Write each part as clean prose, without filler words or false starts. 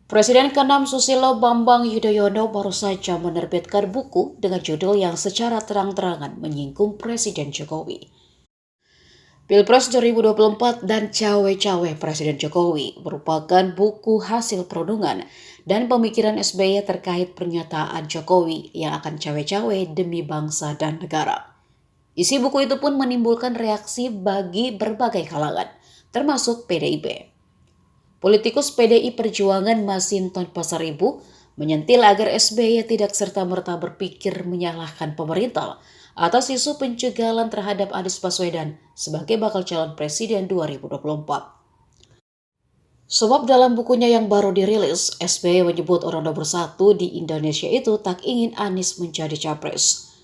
Presiden ke-6 Susilo Bambang Yudhoyono baru saja menerbitkan buku dengan judul yang secara terang-terangan menyinggung Presiden Jokowi. Pilpres 2024 dan Cawe-Cawe Presiden Jokowi merupakan buku hasil perundungan dan pemikiran SBY terkait pernyataan Jokowi yang akan cawe-cawe demi bangsa dan negara. Isi buku itu pun menimbulkan reaksi bagi berbagai kalangan, termasuk PDIP. Politikus PDI Perjuangan Masinton Pasaribu menyentil agar SBY tidak serta-merta berpikir menyalahkan pemerintah atas isu pencegahan terhadap Anies Baswedan sebagai bakal calon presiden 2024. Sebab dalam bukunya yang baru dirilis, SBY menyebut orang nomor satu di Indonesia itu tak ingin Anies menjadi capres.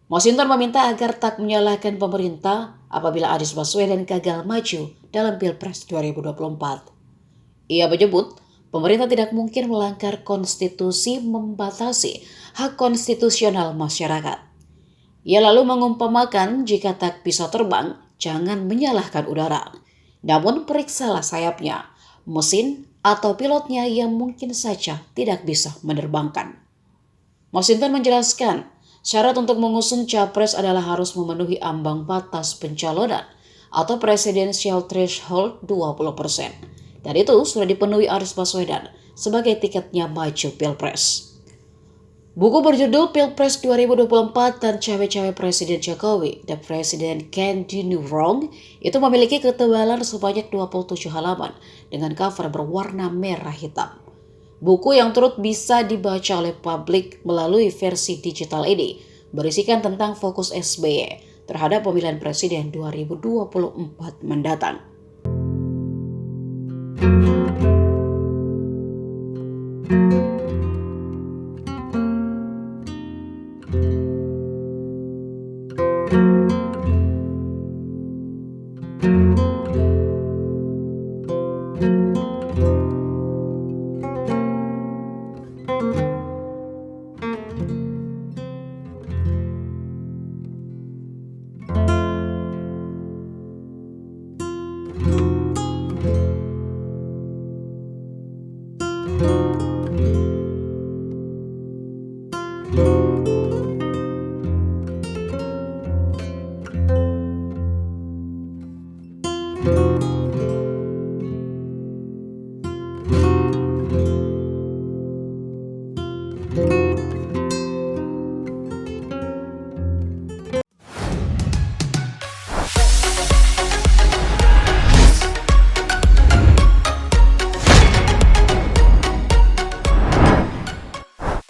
Masinton meminta agar tak menyalahkan pemerintah apabila Anies Baswedan gagal maju dalam Pilpres 2024. Ia menyebut pemerintah tidak mungkin melanggar konstitusi membatasi hak konstitusional masyarakat. Ia lalu mengumpamakan jika tak bisa terbang, jangan menyalahkan udara. Namun periksalah sayapnya, mesin atau pilotnya yang mungkin saja tidak bisa menerbangkan. Masinton menjelaskan, syarat untuk mengusung capres adalah harus memenuhi ambang batas pencalonan atau presidential threshold 20%. Dan itu sudah dipenuhi Anies Baswedan sebagai tiketnya maju Pilpres. Buku berjudul Pilpres 2024 dan Cawe-Cawe Presiden Jokowi, The President Can't Do No Wrong, itu memiliki ketebalan sebanyak 27 halaman dengan cover berwarna merah hitam. Buku yang turut bisa dibaca oleh publik melalui versi digital ini berisikan tentang fokus SBY terhadap pemilihan presiden 2024 mendatang.